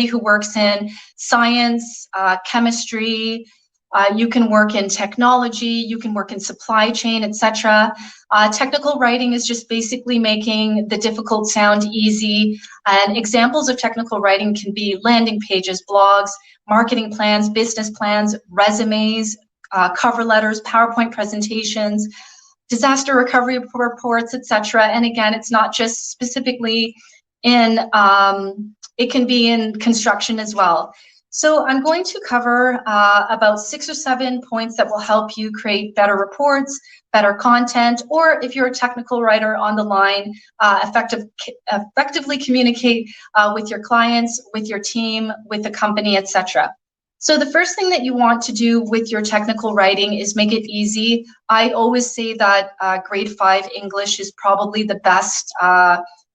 who works in science, chemistry, you can work in technology, you can work in supply chain, etc. Technical writing is just basically making the difficult sound easy. And examples of technical writing can be landing pages, blogs, marketing plans, business plans, resumes, cover letters, PowerPoint presentations, disaster recovery reports, etc. And again, it's not just specifically in, it can be in construction as well. So I'm going to cover about 6 or 7 points that will help you create better reports, better content, or if you're a technical writer on the line, effectively communicate with your clients, with your team, with the company, etc. So the first thing that you want to do with your technical writing is make it easy. I always say that grade 5 English is probably the best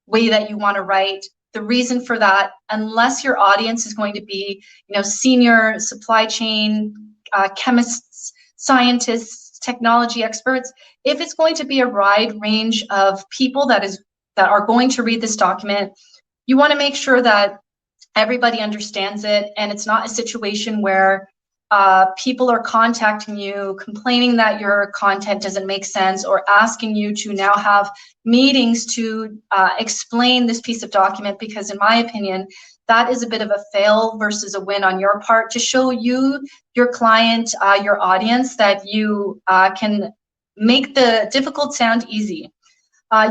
way that you want to write. The reason for that, unless your audience is going to be, senior supply chain chemists, scientists, technology experts, if it's going to be a wide range of people that are going to read this document, you want to make sure that everybody understands it, and it's not a situation where people are contacting you, complaining that your content doesn't make sense, or asking you to now have meetings to explain this piece of document, because in my opinion, that is a bit of a fail versus a win on your part to show you, your client, your audience, that you can make the difficult sound easy.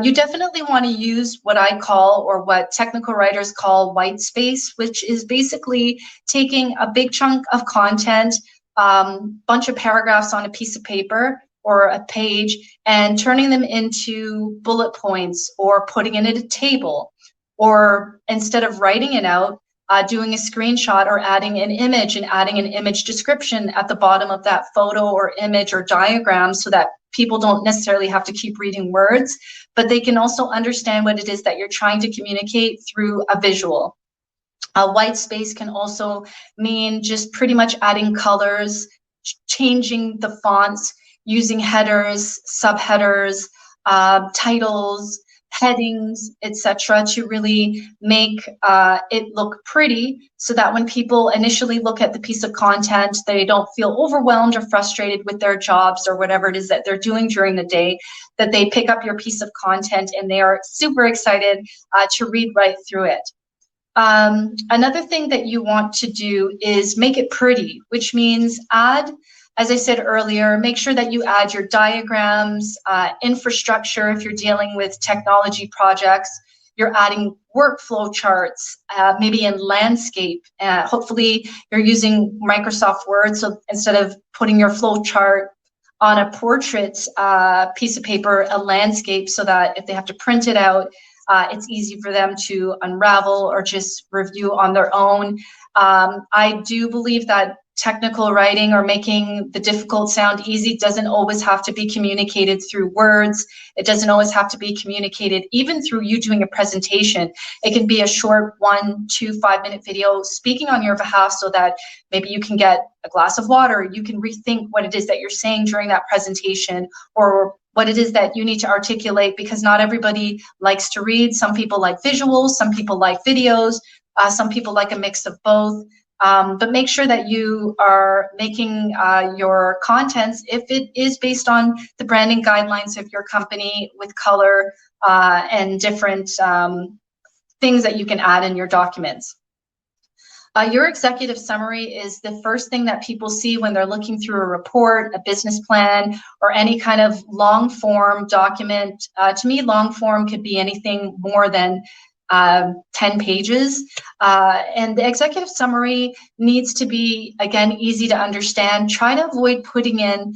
You definitely want to use what I call, or what technical writers call, white space, which is basically taking a big chunk of content, bunch of paragraphs on a piece of paper or a page, and turning them into bullet points, or putting it in a table, or instead of writing it out, doing a screenshot or adding an image and adding an image description at the bottom of that photo or image or diagram, so that people don't necessarily have to keep reading words, but they can also understand what it is that you're trying to communicate through a visual. White space can also mean just pretty much adding colors, changing the fonts, using headers, subheaders, titles, headings, etc., to really make it look pretty, so that when people initially look at the piece of content, they don't feel overwhelmed or frustrated with their jobs or whatever it is that they're doing during the day, that they pick up your piece of content and they are super excited to read right through it. Another thing that you want to do is make it pretty, which means add, as I said earlier, make sure that you add your diagrams, infrastructure if you're dealing with technology projects. You're adding workflow charts, maybe in landscape. Hopefully you're using Microsoft Word, so instead of putting your flow chart on a portrait piece of paper, a landscape, so that if they have to print it out, it's easy for them to unravel or just review on their own. I do believe that technical writing, or making the difficult sound easy, doesn't always have to be communicated through words. It doesn't always have to be communicated even through you doing a presentation. It can be a short 1 to 5 minute video speaking on your behalf, so that maybe you can get a glass of water, you can rethink what it is that you're saying during that presentation, or what it is that you need to articulate, because not everybody likes to read. Some people like visuals, some people like videos, some people like a mix of both. But make sure that you are making your contents, if it is based on the branding guidelines of your company, with color and different things that you can add in your documents. Your executive summary is the first thing that people see when they're looking through a report, a business plan, or any kind of long form document. To me, long form could be anything more than 10 pages. And the executive summary needs to be, again, easy to understand. Try to avoid putting in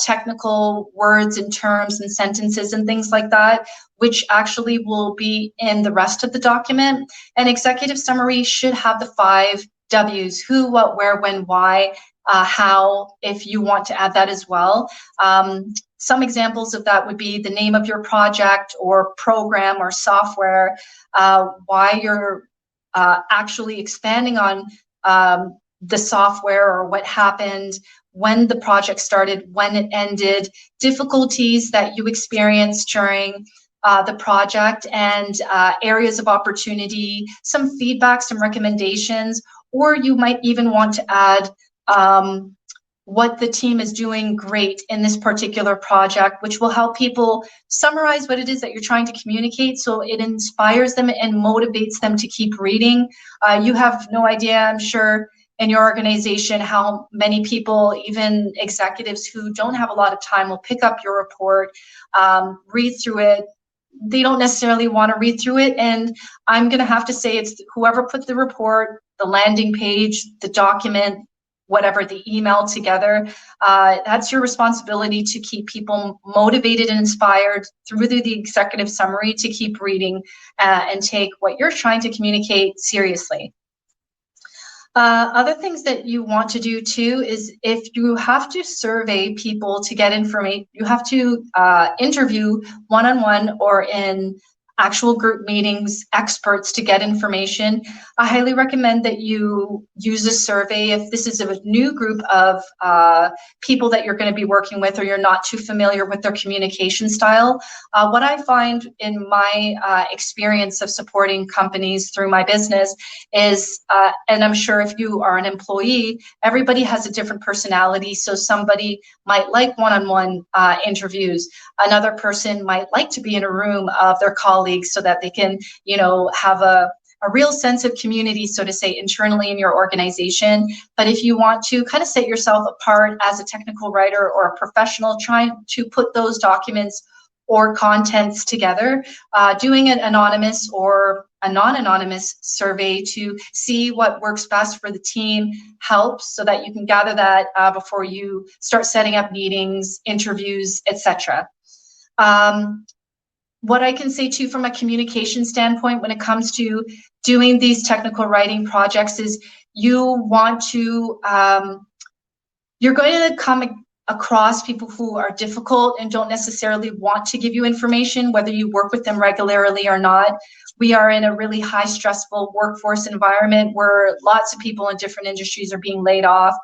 technical words and terms and sentences and things like that, which actually will be in the rest of the document. An executive summary should have the 5 W's: who, what, where, when, why, how, if you want to add that as well. Some examples of that would be the name of your project or program or software, why you're actually expanding on the software, or what happened, when the project started, when it ended, difficulties that you experienced during the project and areas of opportunity, some feedback, some recommendations, or you might even want to add what the team is doing great in this particular project, which will help people summarize what it is that you're trying to communicate, so it inspires them and motivates them to keep reading. You have no idea, I'm sure, in your organization how many people, even executives who don't have a lot of time, will pick up your report, read through it. They don't necessarily want to read through it, and I'm going to have to say it's whoever put the report, the landing page, the document, whatever, the email together, that's your responsibility to keep people motivated and inspired through the executive summary to keep reading and take what you're trying to communicate seriously. Other things that you want to do too is if you have to survey people to get information, you have to interview one-on-one or in actual group meetings, experts to get information. I highly recommend that you use a survey if this is a new group of people that you're going to be working with or you're not too familiar with their communication style. What I find in my experience of supporting companies through my business is, and I'm sure if you are an employee, everybody has a different personality. So somebody might like one-on-one interviews. Another person might like to be in a room of their colleagues so that they can, you know, have a real sense of community, so to say, internally in your organization. But if you want to kind of set yourself apart as a technical writer or a professional trying to put those documents or contents together, doing an anonymous or a non-anonymous survey to see what works best for the team helps, so that you can gather that before you start setting up meetings, interviews, etc. What I can say too from a communication standpoint when it comes to doing these technical writing projects is you want to, you're going to come across people who are difficult and don't necessarily want to give you information, whether you work with them regularly or not. We are in a really high stressful workforce environment where lots of people in different industries are being laid off.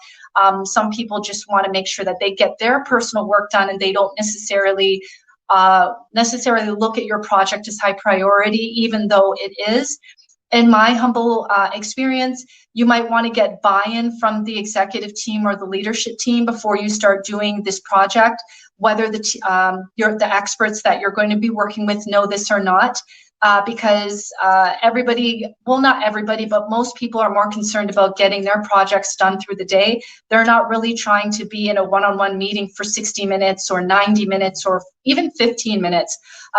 Some people just want to make sure that they get their personal work done and they don't necessarily look at your project as high priority, even though it is. In my humble experience, you might want to get buy-in from the executive team or the leadership team before you start doing this project, whether the experts that you're going to be working with know this or not. Because everybody, well, not everybody, but most people are more concerned about getting their projects done through the day. They're not really trying to be in a one-on-one meeting for 60 minutes or 90 minutes or even 15 minutes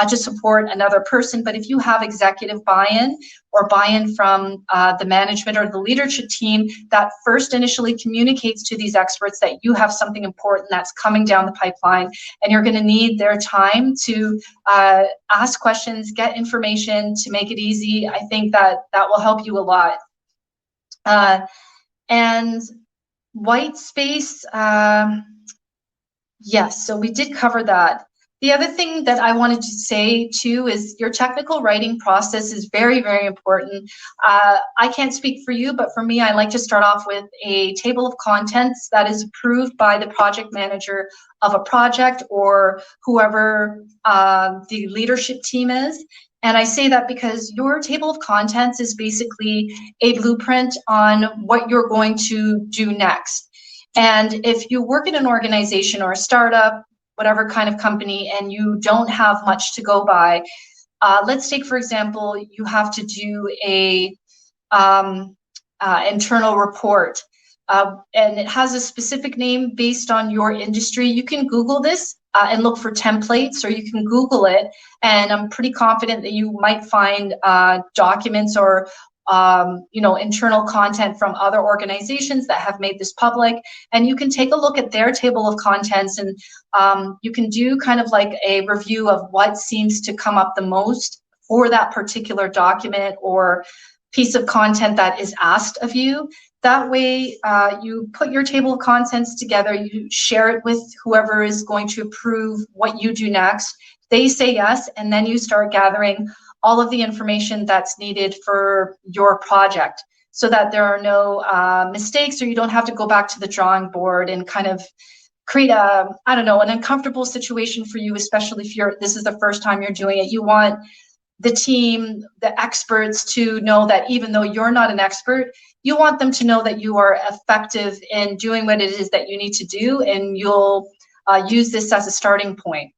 to support another person. But if you have executive buy-in or buy-in from the management or the leadership team that first initially communicates to these experts that you have something important that's coming down the pipeline and you're going to need their time to ask questions, get information to make it easy, I think that will help you a lot. And white space, yes, so we did cover that. The other thing that I wanted to say too is your technical writing process is very, very important. I can't speak for you, but for me, I like to start off with a table of contents that is approved by the project manager of a project or whoever the leadership team is. And I say that because your table of contents is basically a blueprint on what you're going to do next. And if you work in an organization or a startup, whatever kind of company, and you don't have much to go by, let's take, for example, you have to do a internal report, and it has a specific name based on your industry. You can Google this and look for templates, or you can Google it, and I'm pretty confident that you might find documents or internal content from other organizations that have made this public, and you can take a look at their table of contents, and you can do kind of like a review of what seems to come up the most for that particular document or piece of content that is asked of you. That way, you put your table of contents together, you share it with whoever is going to approve what you do next. They say yes, and then you start gathering all of the information that's needed for your project so that there are no mistakes, or you don't have to go back to the drawing board and kind of create a, I don't know, an uncomfortable situation for you, especially if this is the first time you're doing it. You want the team, the experts to know that even though you're not an expert, you want them to know that you are effective in doing what it is that you need to do, and you'll use this as a starting point.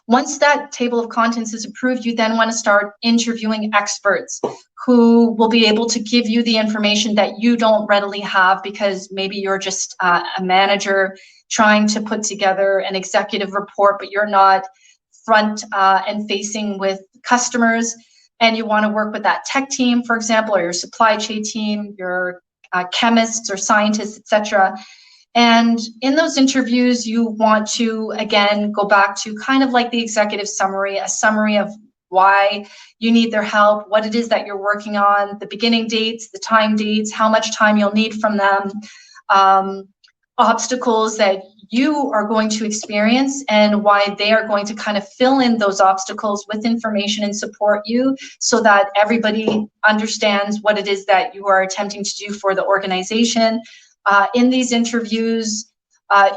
Once that table of contents is approved, you then want to start interviewing experts who will be able to give you the information that you don't readily have, because maybe you're just a manager trying to put together an executive report, but you're not front and facing with customers, and you want to work with that tech team, for example, or your supply chain team, your chemists or scientists, etc. And in those interviews, you want to, again, go back to kind of like the executive summary, a summary of why you need their help, what it is that you're working on, the beginning dates, the time dates, how much time you'll need from them, obstacles that you are going to experience, and why they are going to kind of fill in those obstacles with information and support you, so that everybody understands what it is that you are attempting to do for the organization. In these interviews,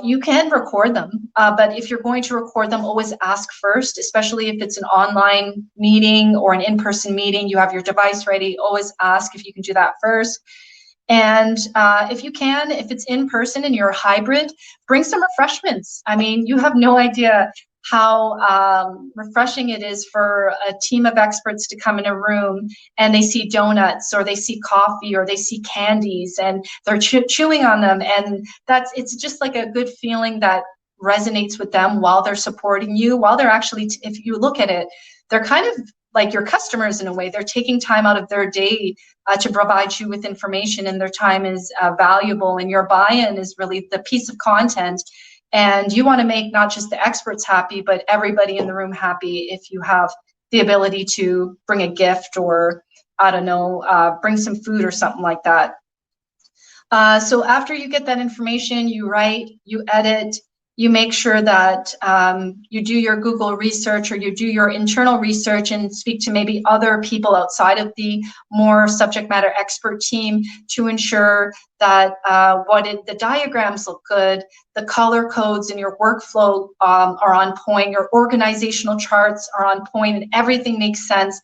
you can record them, but if you're going to record them, always ask first, especially if it's an online meeting or an in-person meeting, you have your device ready, always ask if you can do that first. And if you can, if it's in person and you're hybrid, bring some refreshments. I mean, you have no idea how refreshing it is for a team of experts to come in a room and they see donuts, or they see coffee, or they see candies, and they're chewing on them. And it's just like a good feeling that resonates with them while they're supporting you, while they're actually, if you look at it, they're kind of like your customers in a way. They're taking time out of their day to provide you with information, and their time is valuable, and your buy-in is really the piece of content. And you want to make not just the experts happy, but everybody in the room happy if you have the ability to bring a gift, or, I don't know, bring some food or something like that. So after you get that information, you write, you edit, you make sure that you do your Google research, or you do your internal research and speak to maybe other people outside of the more subject matter expert team to ensure that the diagrams look good, the color codes in your workflow are on point, your organizational charts are on point, and everything makes sense.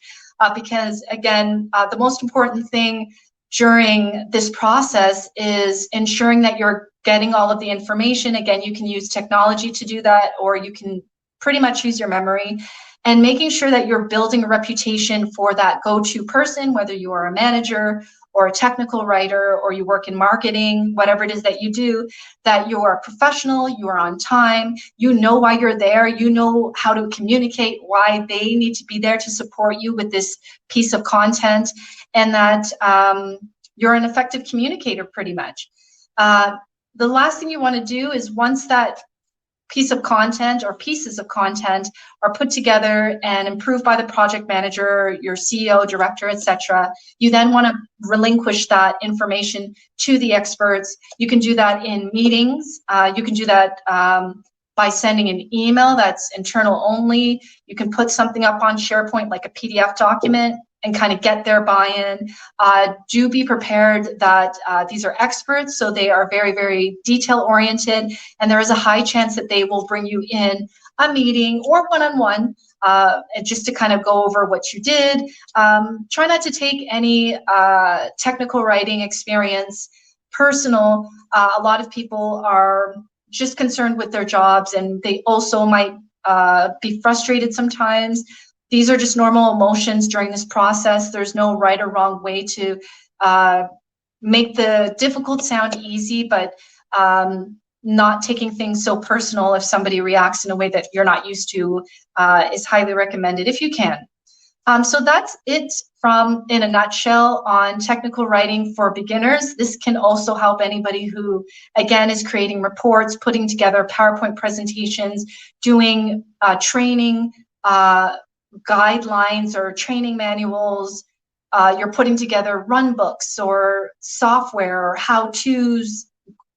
Because again, the most important thing during this process is ensuring that you're getting all of the information. Again, you can use technology to do that, or you can pretty much use your memory, and making sure that you're building a reputation for that go-to person, whether you are a manager or a technical writer, or you work in marketing, whatever it is that you do, that you are professional, you are on time, you know why you're there, you know how to communicate why they need to be there to support you with this piece of content, and that you're an effective communicator pretty much. The last thing you want to do is, once that piece of content or pieces of content are put together and improved by the project manager, your CEO, director, etc., you then want to relinquish that information to the experts. You can do that in meetings. You can do that by sending an email that's internal only. You can put something up on SharePoint like a PDF document and kind of get their buy-in. Do be prepared that these are experts, so they are very, very detail-oriented, and there is a high chance that they will bring you in a meeting or one-on-one just to kind of go over what you did. Try not to take any technical writing experience personal. A lot of people are just concerned with their jobs, and they also might be frustrated sometimes. These are just normal emotions during this process. There's no right or wrong way to make the difficult sound easy, but not taking things so personal if somebody reacts in a way that you're not used to is highly recommended if you can. So that's it in a nutshell on technical writing for beginners. This can also help anybody who, again, is creating reports, putting together PowerPoint presentations, doing training, guidelines or training manuals. You're putting together run books or software or how-tos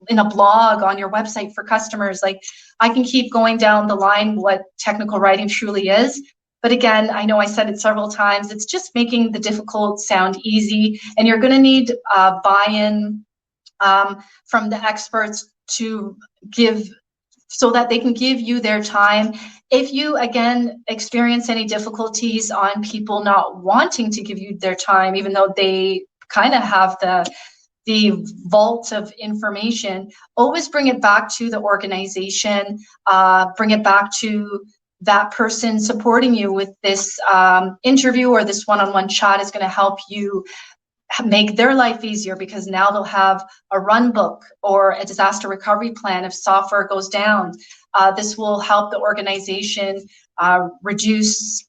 in a blog on your website for customers. Like, I can keep going down the line what technical writing truly is. But again, I know I said it several times, it's just making the difficult sound easy, and you're going to need buy-in from the experts to give, so that they can give you their time. If you, again, experience any difficulties on people not wanting to give you their time, even though they kind of have the vault of information, always bring it back to the organization, bring it back to that person supporting you with this interview, or this one-on-one chat is going to help you make their life easier, because now they'll have a run book or a disaster recovery plan if software goes down. This will help the organization reduce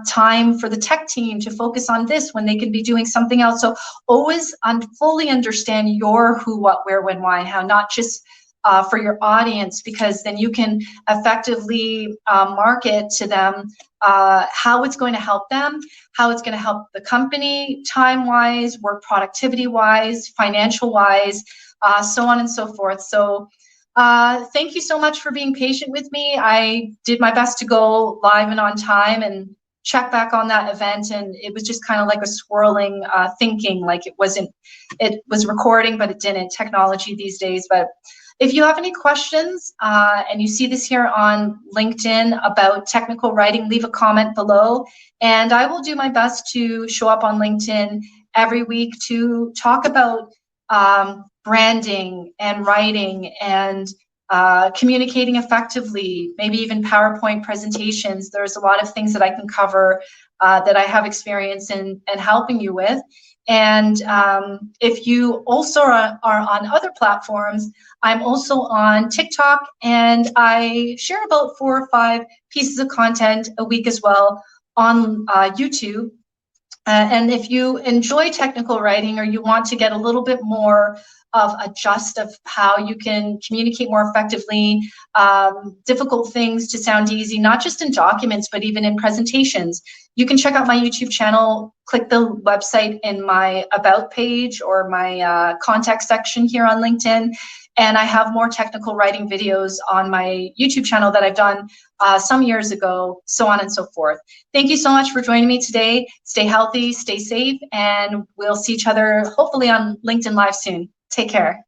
time for the tech team to focus on this when they could be doing something else. So always fully understand your who, what, where, when, why, and how, not just for your audience, because then you can effectively market to them how it's going to help them, how it's going to help the company time-wise, work productivity-wise, financial-wise, so on and so forth. So thank you so much for being patient with me. I did my best to go live and on time and check back on that event, and it was just kind of like a swirling thinking, like it was recording, but it didn't. Technology these days. But if you have any questions and you see this here on LinkedIn about technical writing, leave a comment below, and I will do my best to show up on LinkedIn every week to talk about branding and writing and communicating effectively, maybe even PowerPoint presentations. There's a lot of things that I can cover that I have experience in helping you with. And if you also are on other platforms, I'm also on TikTok, and I share about 4 or 5 pieces of content a week as well on YouTube. And if you enjoy technical writing, or you want to get a little bit more of a gist of how you can communicate more effectively, difficult things to sound easy, not just in documents, but even in presentations, you can check out my YouTube channel, click the website in my About page or my contact section here on LinkedIn, and I have more technical writing videos on my YouTube channel that I've done some years ago, so on and so forth. Thank you so much for joining me today. Stay healthy, stay safe, and we'll see each other hopefully on LinkedIn Live soon. Take care.